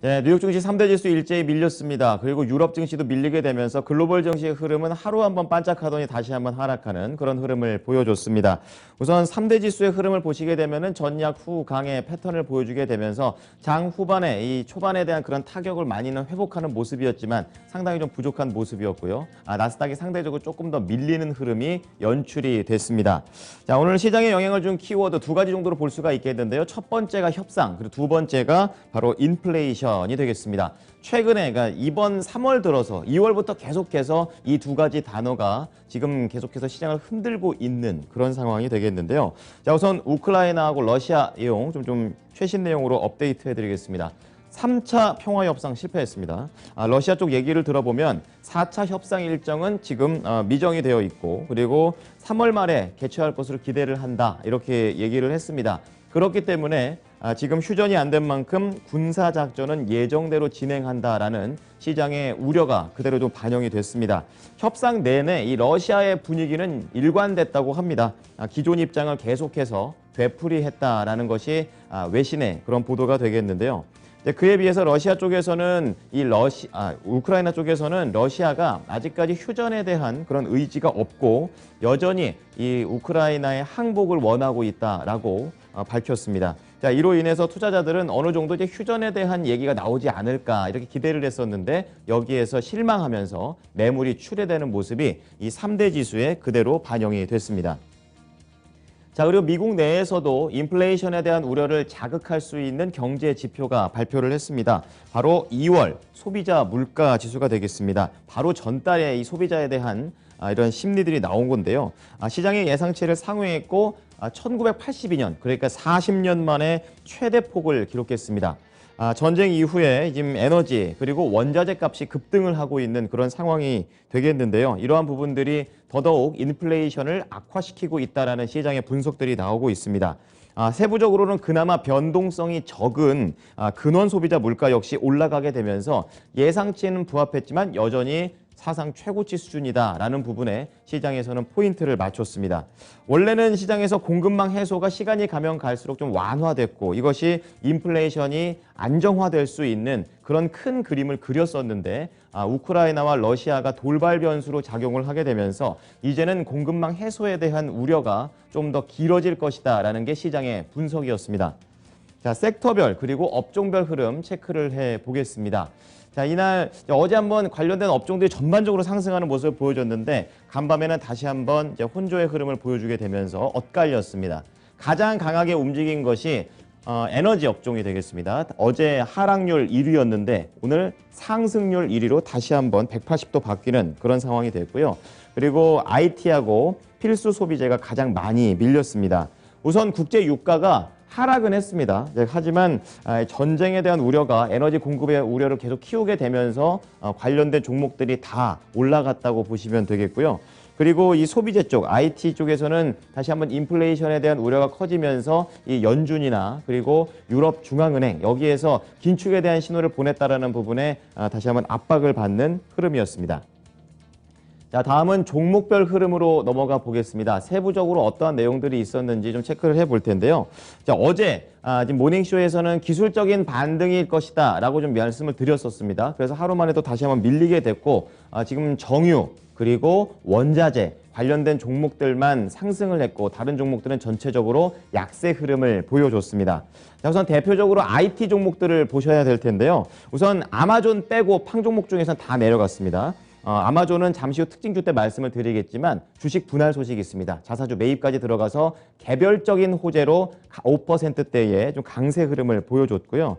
네, 뉴욕 증시 3대 지수 일제히 밀렸습니다. 그리고 유럽 증시도 밀리게 되면서 글로벌 증시의 흐름은 하루 한번 반짝하더니 다시 한번 하락하는 그런 흐름을 보여줬습니다. 우선 3대 지수의 흐름을 보시게 되면은 전약 후 강의 패턴을 보여주게 되면서 장 후반에 이 초반에 대한 그런 타격을 많이는 회복하는 모습이었지만 상당히 좀 부족한 모습이었고요. 나스닥이 상대적으로 조금 더 밀리는 흐름이 연출이 됐습니다. 자, 오늘 시장에 영향을 준 키워드 두 가지 정도로 볼 수가 있겠는데요. 첫 번째가 협상, 그리고 두 번째가 바로 인플레이션. 이 되겠습니다. 최근에 그러니까 이번 3월 들어서 2월부터 계속해서 이 두 가지 단어가 지금 계속해서 시장을 흔들고 있는 그런 상황이 되겠는데요. 자, 우선 우크라이나하고 러시아 내용 좀 최신 내용으로 업데이트 해드리겠습니다. 3차 평화협상 실패했습니다. 러시아 쪽 얘기를 들어보면 4차 협상 일정은 지금 미정이 되어 있고 그리고 3월 말에 개최할 것으로 기대를 한다 이렇게 얘기를 했습니다. 그렇기 때문에 지금 휴전이 안 된 만큼 군사작전은 예정대로 진행한다라는 시장의 우려가 그대로 좀 반영이 됐습니다. 협상 내내 이 러시아의 분위기는 일관됐다고 합니다. 기존 입장을 계속해서 되풀이했다라는 것이 외신의 그런 보도가 되겠는데요. 그에 비해서 러시아 쪽에서는 우크라이나 쪽에서는 러시아가 아직까지 휴전에 대한 그런 의지가 없고 여전히 이 우크라이나의 항복을 원하고 있다라고 밝혔습니다. 자, 이로 인해서 투자자들은 어느 정도 이제 휴전에 대한 얘기가 나오지 않을까 이렇게 기대를 했었는데 여기에서 실망하면서 매물이 출회되는 모습이 이 3대 지수에 그대로 반영이 됐습니다. 자, 그리고 미국 내에서도 인플레이션에 대한 우려를 자극할 수 있는 경제 지표가 발표를 했습니다. 바로 2월 소비자 물가 지수가 되겠습니다. 바로 전달에 이 소비자에 대한 이런 심리들이 나온 건데요. 시장의 예상치를 상회했고 1982년, 그러니까 40년 만에 최대 폭을 기록했습니다. 전쟁 이후에 지금 에너지 그리고 원자재 값이 급등을 하고 있는 그런 상황이 되겠는데요. 이러한 부분들이 더더욱 인플레이션을 악화시키고 있다는 시장의 분석들이 나오고 있습니다. 세부적으로는 그나마 변동성이 적은 근원 소비자 물가 역시 올라가게 되면서 예상치는 부합했지만 여전히 사상 최고치 수준이다라는 부분에 시장에서는 포인트를 맞췄습니다. 원래는 시장에서 공급망 해소가 시간이 가면 갈수록 좀 완화됐고 이것이 인플레이션이 안정화될 수 있는 그런 큰 그림을 그렸었는데 우크라이나와 러시아가 돌발 변수로 작용을 하게 되면서 이제는 공급망 해소에 대한 우려가 좀 더 길어질 것이다라는 게 시장의 분석이었습니다. 자, 섹터별 그리고 업종별 흐름 체크를 해보겠습니다. 자, 이날 어제 한번 관련된 업종들이 전반적으로 상승하는 모습을 보여줬는데 간밤에는 다시 한번 혼조의 흐름을 보여주게 되면서 엇갈렸습니다. 가장 강하게 움직인 것이 에너지 업종이 되겠습니다. 어제 하락률 1위였는데 오늘 상승률 1위로 다시 한번 180도 바뀌는 그런 상황이 됐고요. 그리고 IT하고 필수 소비재가 가장 많이 밀렸습니다. 우선 국제 유가가 하락은 했습니다. 하지만 전쟁에 대한 우려가 에너지 공급의 우려를 계속 키우게 되면서 관련된 종목들이 다 올라갔다고 보시면 되겠고요. 그리고 이 소비재 쪽, IT 쪽에서는 다시 한번 인플레이션에 대한 우려가 커지면서 이 연준이나 그리고 유럽 중앙은행 여기에서 긴축에 대한 신호를 보냈다라는 부분에 다시 한번 압박을 받는 흐름이었습니다. 자, 다음은 종목별 흐름으로 넘어가 보겠습니다. 세부적으로 어떠한 내용들이 있었는지 좀 체크를 해볼 텐데요. 자, 어제 지금 모닝쇼에서는 기술적인 반등일 것이다 라고 좀 말씀을 드렸었습니다. 그래서 하루 만에 또 다시 한번 밀리게 됐고 지금 정유 그리고 원자재 관련된 종목들만 상승을 했고 다른 종목들은 전체적으로 약세 흐름을 보여줬습니다. 자, 우선 대표적으로 IT 종목들을 보셔야 될 텐데요. 우선 아마존 빼고 팡 종목 중에서는 다 내려갔습니다. 아마존은 잠시 후 특징주 때 말씀을 드리겠지만 주식 분할 소식이 있습니다. 자사주 매입까지 들어가서 개별적인 호재로 5%대의 좀 강세 흐름을 보여줬고요.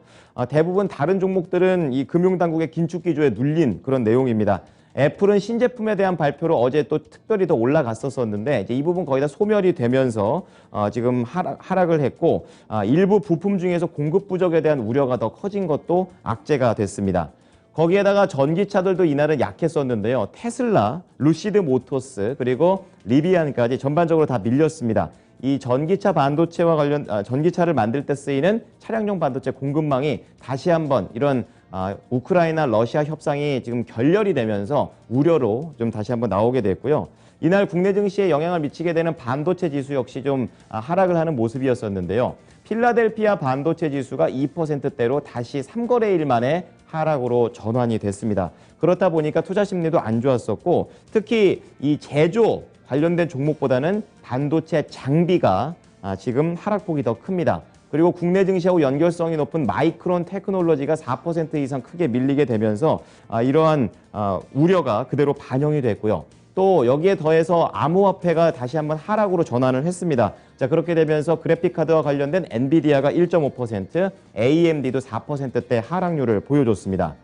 대부분 다른 종목들은 이 금융당국의 긴축 기조에 눌린 그런 내용입니다. 애플은 신제품에 대한 발표로 어제 또 특별히 더 올라갔었는데 이제 이 부분 거의 다 소멸이 되면서 지금 하락을 했고 일부 부품 중에서 공급 부족에 대한 우려가 더 커진 것도 악재가 됐습니다. 거기에다가 전기차들도 이날은 약했었는데요. 테슬라, 루시드 모터스, 그리고 리비안까지 전반적으로 다 밀렸습니다. 이 전기차 반도체와 전기차를 만들 때 쓰이는 차량용 반도체 공급망이 다시 한번 이런 우크라이나 러시아 협상이 지금 결렬이 되면서 우려로 좀 다시 한번 나오게 됐고요. 이날 국내 증시에 영향을 미치게 되는 반도체 지수 역시 좀 하락을 하는 모습이었었는데요. 필라델피아 반도체 지수가 2%대로 다시 3거래일 만에 하락으로 전환이 됐습니다. 그렇다 보니까 투자 심리도 안 좋았었고 특히 이 제조 관련된 종목보다는 반도체 장비가 지금 하락폭이 더 큽니다. 그리고 국내 증시하고 연결성이 높은 마이크론 테크놀로지가 4% 이상 크게 밀리게 되면서 이러한 우려가 그대로 반영이 됐고요. 또 여기에 더해서 암호화폐가 다시 한번 하락으로 전환을 했습니다. 자, 그렇게 되면서 그래픽카드와 관련된 엔비디아가 1.5%, AMD도 4%대 하락률을 보여줬습니다.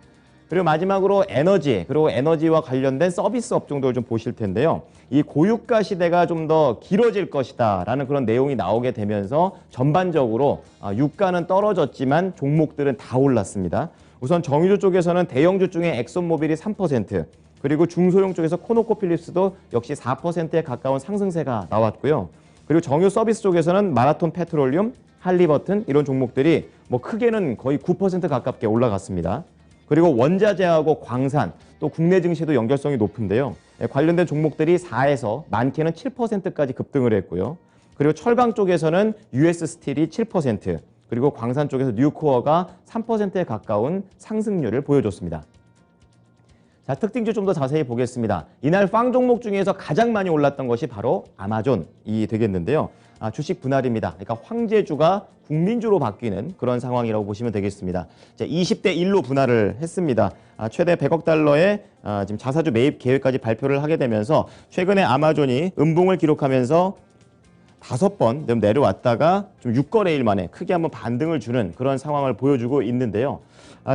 그리고 마지막으로 에너지, 그리고 에너지와 관련된 서비스 업종들을 좀 보실 텐데요. 이 고유가 시대가 좀 더 길어질 것이다 라는 그런 내용이 나오게 되면서 전반적으로 유가는 떨어졌지만 종목들은 다 올랐습니다. 우선 정유주 쪽에서는 대형주 중에 엑손모빌이 3%, 그리고 중소형 쪽에서 코노코필립스도 역시 4%에 가까운 상승세가 나왔고요. 그리고 정유 서비스 쪽에서는 마라톤 페트롤리움, 할리버튼 이런 종목들이 뭐 크게는 거의 9% 가깝게 올라갔습니다. 그리고 원자재하고 광산, 또 국내 증시도 연결성이 높은데요. 관련된 종목들이 4에서 많게는 7%까지 급등을 했고요. 그리고 철강 쪽에서는 US 스틸이 7%, 그리고 광산 쪽에서 뉴코어가 3%에 가까운 상승률을 보여줬습니다. 자, 특징주 좀 더 자세히 보겠습니다. 이날 빵 종목 중에서 가장 많이 올랐던 것이 바로 아마존이 되겠는데요. 주식 분할입니다. 그러니까 황제주가 국민주로 바뀌는 그런 상황이라고 보시면 되겠습니다. 자, 20대 1로 분할을 했습니다. 최대 100억 달러의 지금 자사주 매입 계획까지 발표를 하게 되면서 최근에 아마존이 음봉을 기록하면서 5번 좀 내려왔다가 좀 6거래일 만에 크게 한번 반등을 주는 그런 상황을 보여주고 있는데요.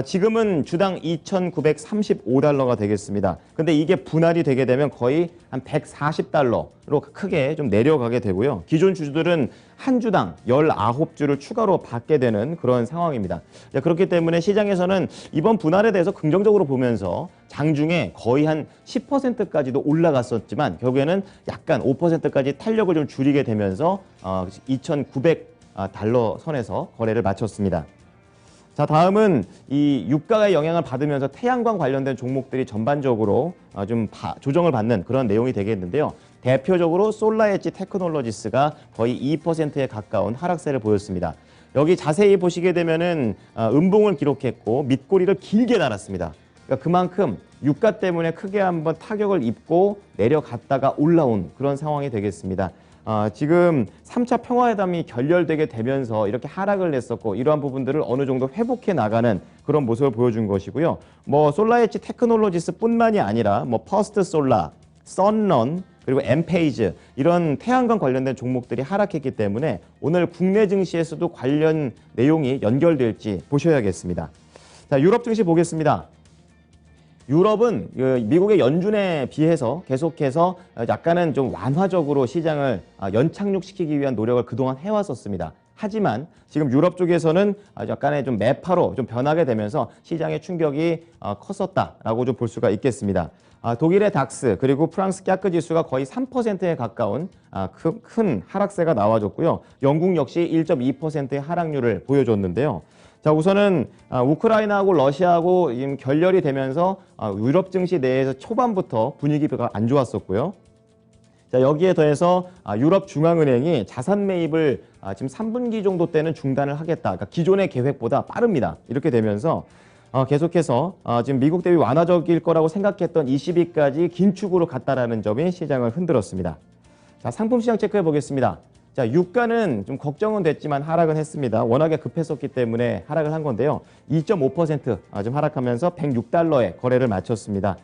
지금은 주당 2,935달러가 되겠습니다. 근데 이게 분할이 되게 되면 거의 한 140달러로 크게 좀 내려가게 되고요. 기존 주주들은 한 주당 19주를 추가로 받게 되는 그런 상황입니다. 그렇기 때문에 시장에서는 이번 분할에 대해서 긍정적으로 보면서 장중에 거의 한 10%까지도 올라갔었지만 결국에는 약간 5%까지 탄력을 좀 줄이게 되면서 2,900달러 선에서 거래를 마쳤습니다. 자, 다음은 이 유가의 영향을 받으면서 태양광 관련된 종목들이 전반적으로 좀 조정을 받는 그런 내용이 되겠는데요. 대표적으로 솔라엣지 테크놀로지스가 거의 2%에 가까운 하락세를 보였습니다. 여기 자세히 보시게 되면은 음봉을 기록했고 밑꼬리를 길게 달았습니다. 그러니까 그만큼 유가 때문에 크게 한번 타격을 입고 내려갔다가 올라온 그런 상황이 되겠습니다. 지금 3차 평화회담이 결렬되게 되면서 이렇게 하락을 냈었고 이러한 부분들을 어느 정도 회복해 나가는 그런 모습을 보여준 것이고요. 뭐 솔라엣지 테크놀로지스뿐만이 아니라 뭐 퍼스트 솔라, 선런 그리고 엠페이즈 이런 태양광 관련된 종목들이 하락했기 때문에 오늘 국내 증시에서도 관련 내용이 연결될지 보셔야겠습니다. 자, 유럽 증시 보겠습니다. 유럽은 미국의 연준에 비해서 계속해서 약간은 좀 완화적으로 시장을 연착륙시키기 위한 노력을 그동안 해왔었습니다. 하지만 지금 유럽 쪽에서는 약간의 좀 매파로 좀 변하게 되면서 시장의 충격이 컸었다라고 좀 볼 수가 있겠습니다. 독일의 닥스 그리고 프랑스 캬크 지수가 거의 3%에 가까운 큰 하락세가 나와줬고요. 영국 역시 1.2%의 하락률을 보여줬는데요. 자, 우선은 우크라이나하고 러시아하고 지금 결렬이 되면서 유럽 증시 내에서 초반부터 분위기가 안 좋았었고요. 자, 여기에 더해서 유럽 중앙은행이 자산 매입을 지금 3분기 정도 때는 중단을 하겠다. 그러니까 기존의 계획보다 빠릅니다. 이렇게 되면서 계속해서 지금 미국 대비 완화적일 거라고 생각했던 20위까지 긴축으로 갔다라는 점이 시장을 흔들었습니다. 자, 상품 시장 체크해 보겠습니다. 자, 유가는 좀 걱정은 됐지만 하락은 했습니다. 워낙에 급했었기 때문에 하락을 한 건데요. 2.5% 좀 하락하면서 106달러에 거래를 마쳤습니다.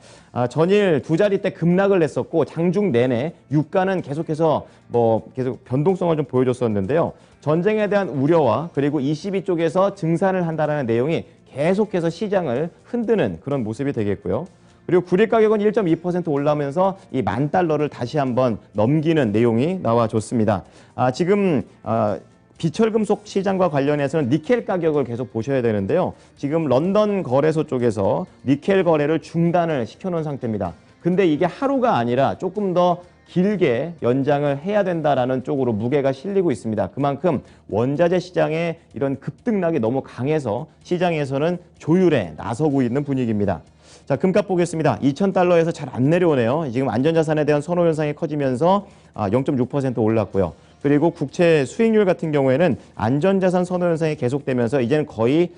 전일 두 자릿대 급락을 냈었고 장중 내내 유가는 계속해서 계속 변동성을 좀 보여줬었는데요. 전쟁에 대한 우려와 그리고 22 쪽에서 증산을 한다는 내용이 계속해서 시장을 흔드는 그런 모습이 되겠고요. 그리고 구리 가격은 1.2% 올라오면서 이 10,000달러를 다시 한번 넘기는 내용이 나와줬습니다. 지금 비철금속 시장과 관련해서는 니켈 가격을 계속 보셔야 되는데요. 지금 런던 거래소 쪽에서 니켈 거래를 중단을 시켜놓은 상태입니다. 근데 이게 하루가 아니라 조금 더 길게 연장을 해야 된다라는 쪽으로 무게가 실리고 있습니다. 그만큼 원자재 시장의 이런 급등락이 너무 강해서 시장에서는 조율에 나서고 있는 분위기입니다. 자, 금값 보겠습니다. 2,000달러에서 잘 안 내려오네요. 지금 안전자산에 대한 선호 현상이 커지면서 0.6% 올랐고요. 그리고 국채 수익률 같은 경우에는 안전자산 선호 현상이 계속되면서 이제는 거의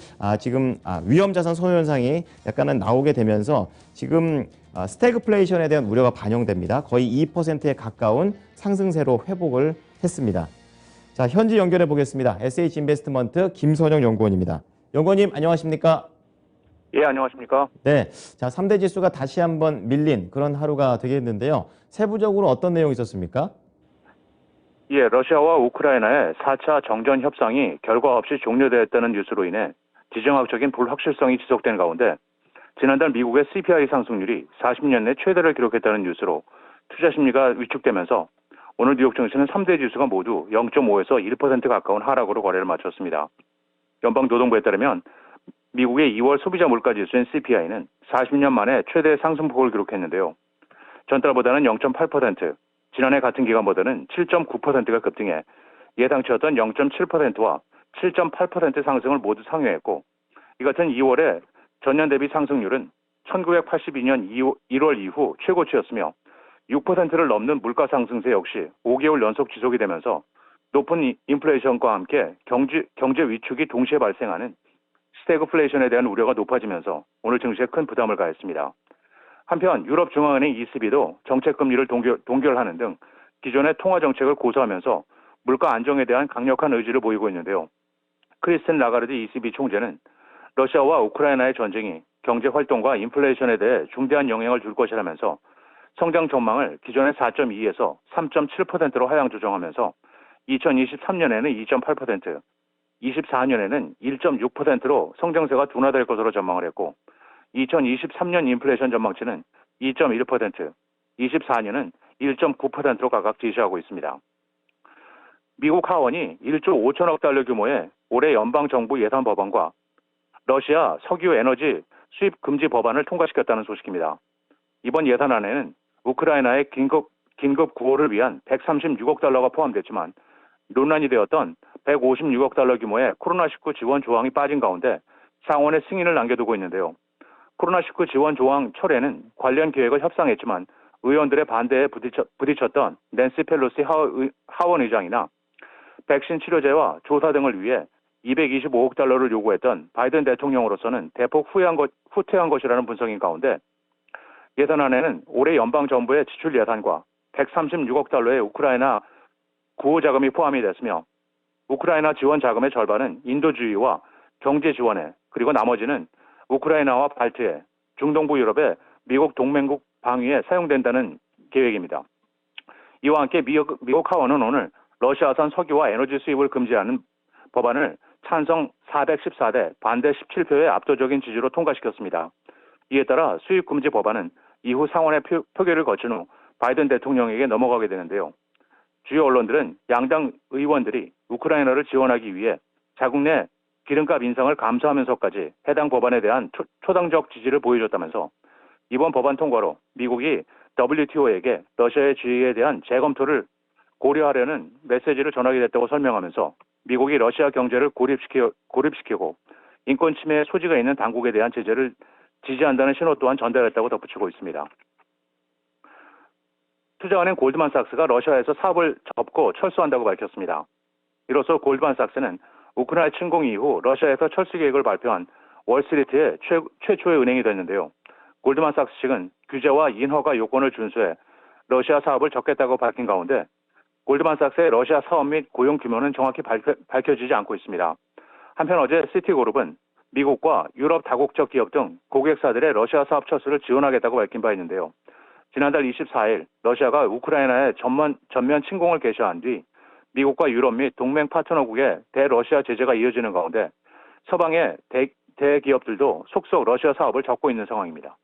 위험자산 선호 현상이 약간은 나오게 되면서 지금 스태그플레이션에 대한 우려가 반영됩니다. 거의 2%에 가까운 상승세로 회복을 했습니다. 자, 현지 연결해 보겠습니다. SH인베스트먼트 김선영 연구원입니다. 연구원님 안녕하십니까? 예, 안녕하십니까? 네, 자, 3대 지수가 다시 한번 밀린 그런 하루가 되겠는데요. 세부적으로 어떤 내용이 있었습니까? 예, 러시아와 우크라이나의 4차 정전 협상이 결과 없이 종료되었다는 뉴스로 인해 지정학적인 불확실성이 지속된 가운데 지난달 미국의 CPI 상승률이 40년 내 최대를 기록했다는 뉴스로 투자 심리가 위축되면서 오늘 뉴욕 증시는 3대 지수가 모두 0.5에서 1% 가까운 하락으로 거래를 마쳤습니다. 연방노동부에 따르면 미국의 2월 소비자 물가 지수인 CPI는 40년 만에 최대 상승폭을 기록했는데요. 전달보다는 0.8%, 지난해 같은 기간보다는 7.9%가 급등해 예상치였던 0.7%와 7.8% 상승을 모두 상회했고, 이 같은 2월의 전년 대비 상승률은 1982년 1월 이후 최고치였으며 6%를 넘는 물가 상승세 역시 5개월 연속 지속이 되면서 높은 인플레이션과 함께 경제 위축이 동시에 발생하는 스태그플레이션에 대한 우려가 높아지면서 오늘 증시에 큰 부담을 가했습니다. 한편 유럽중앙은행 ECB도 정책금리를 동결하는 등 기존의 통화정책을 고수하면서 물가 안정에 대한 강력한 의지를 보이고 있는데요. 크리스틴 라가르드 ECB 총재는 러시아와 우크라이나의 전쟁이 경제활동과 인플레이션에 대해 중대한 영향을 줄 것이라면서 성장 전망을 기존의 4.2에서 3.7%로 하향 조정하면서 2023년에는 2.8%, 24년에는 1.6%로 성장세가 둔화될 것으로 전망을 했고, 2023년 인플레이션 전망치는 2.1%, 24년은 1.9%로 각각 제시하고 있습니다. 미국 하원이 1조 5천억 달러 규모의 올해 연방정부 예산 법안과 러시아 석유 에너지 수입 금지 법안을 통과시켰다는 소식입니다. 이번 예산안에는 우크라이나의 긴급 구호를 위한 136억 달러가 포함됐지만 논란이 되었던 156억 달러 규모의 코로나19 지원 조항이 빠진 가운데 상원의 승인을 남겨두고 있는데요. 코로나19 지원 조항 철회는 관련 계획을 협상했지만 의원들의 반대에 부딪혔던 낸시 펠로시 하원 의장이나 백신 치료제와 조사 등을 위해 225억 달러를 요구했던 바이든 대통령으로서는 대폭 후퇴한 것이라는 분석인 가운데 예산안에는 올해 연방정부의 지출 예산과 136억 달러의 우크라이나 구호 자금이 포함이 됐으며 우크라이나 지원 자금의 절반은 인도주의와 경제 지원에, 그리고 나머지는 우크라이나와 발트해, 중동부 유럽의 미국 동맹국 방위에 사용된다는 계획입니다. 이와 함께 미국 하원은 오늘 러시아산 석유와 에너지 수입을 금지하는 법안을 찬성 414대 반대 17표의 압도적인 지지로 통과시켰습니다. 이에 따라 수입 금지 법안은 이후 상원의 표결을 거친 후 바이든 대통령에게 넘어가게 되는데요. 주요 언론들은 양당 의원들이 우크라이나를 지원하기 위해 자국 내 기름값 인상을 감수하면서까지 해당 법안에 대한 초당적 지지를 보여줬다면서 이번 법안 통과로 미국이 WTO에게 러시아의 지위에 대한 재검토를 고려하려는 메시지를 전하게 됐다고 설명하면서 미국이 러시아 경제를 고립시키고 인권 침해의 소지가 있는 당국에 대한 제재를 지지한다는 신호 또한 전달했다고 덧붙이고 있습니다. 투자은행 골드만삭스가 러시아에서 사업을 접고 철수한다고 밝혔습니다. 이로써 골드만삭스는 우크라이나 침공 이후 러시아에서 철수 계획을 발표한 월스트리트의 최초의 은행이 됐는데요. 골드만삭스 측은 규제와 인허가 요건을 준수해 러시아 사업을 접겠다고 밝힌 가운데 골드만삭스의 러시아 사업 및 고용 규모는 정확히 밝혀지지 않고 있습니다. 한편 어제 시티그룹은 미국과 유럽 다국적 기업 등 고객사들의 러시아 사업 철수를 지원하겠다고 밝힌 바 있는데요. 지난달 24일 러시아가 우크라이나에 전면 침공을 개시한 뒤 미국과 유럽 및 동맹 파트너국의 대러시아 제재가 이어지는 가운데 서방의 대기업들도 속속 러시아 사업을 접고 있는 상황입니다.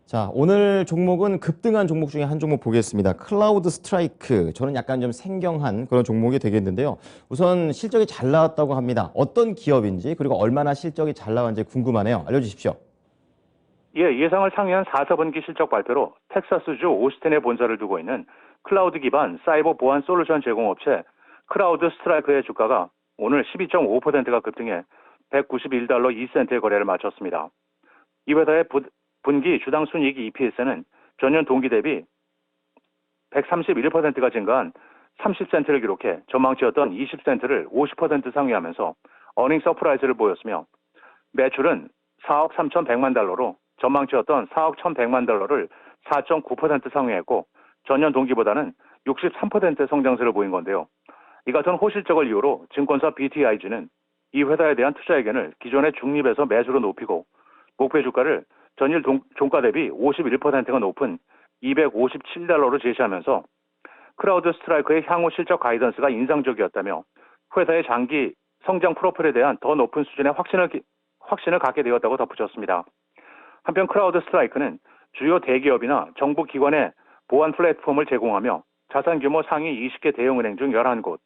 자, 오늘 종목은 급등한 종목 중에 한 종목 보겠습니다. 클라우드 스트라이크. 저는 약간 좀 생경한 그런 종목이 되겠는데요. 우선 실적이 잘 나왔다고 합니다. 어떤 기업인지 그리고 얼마나 실적이 잘 나왔는지 궁금하네요. 알려주십시오. 예, 예상을 상회한 4사분기 실적 발표로 텍사스주 오스틴에 본사를 두고 있는 클라우드 기반 사이버 보안 솔루션 제공업체 클라우드 스트라이크의 주가가 오늘 12.5%가 급등해 191달러 2센트의 거래를 마쳤습니다. 이 회사의 분기 주당 순이익 EPS는 전년 동기 대비 131%가 증가한 30센트를 기록해 전망치였던 20센트를 50% 상회하면서 어닝 서프라이즈를 보였으며 매출은 4억 3,100만 달러로 전망치였던 4억 1,100만 달러를 4.9% 상회했고 전년 동기보다는 63% 성장세를 보인 건데요. 이 같은 호실적을 이유로 증권사 BTIG는 이 회사에 대한 투자 의견을 기존의 중립에서 매수로 높이고 목표 주가를 전일 종가 대비 51%가 높은 257달러로 제시하면서 크라우드 스트라이크의 향후 실적 가이던스가 인상적이었다며 회사의 장기 성장 프로필에 대한 더 높은 수준의 확신을 갖게 되었다고 덧붙였습니다. 한편 크라우드 스트라이크는 주요 대기업이나 정부 기관의 보안 플랫폼을 제공하며 자산 규모 상위 20개 대형은행 중 11곳,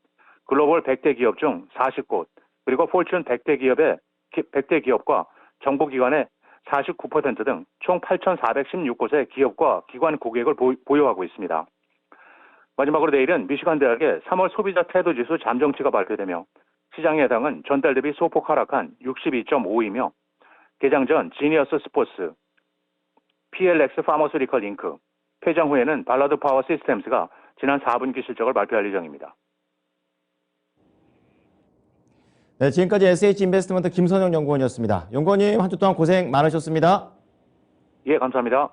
글로벌 100대 기업 중 40곳, 그리고 폴춘 100대 기업과 정부기관의 49% 등 총 8,416곳의 기업과 기관 고객을 보유하고 있습니다. 마지막으로 내일은 미시간 대학의 3월 소비자 태도지수 잠정치가 발표되며 시장 예상은 전달 대비 소폭 하락한 62.5이며 개장 전 지니어스 스포츠, PLX 파머스리컬 잉크, 폐장 후에는 발라드 파워 시스템스가 지난 4분기 실적을 발표할 예정입니다. 네, 지금까지 SH인베스트먼트 김선영 연구원이었습니다. 연구원님 한 주 동안 고생 많으셨습니다. 예, 감사합니다.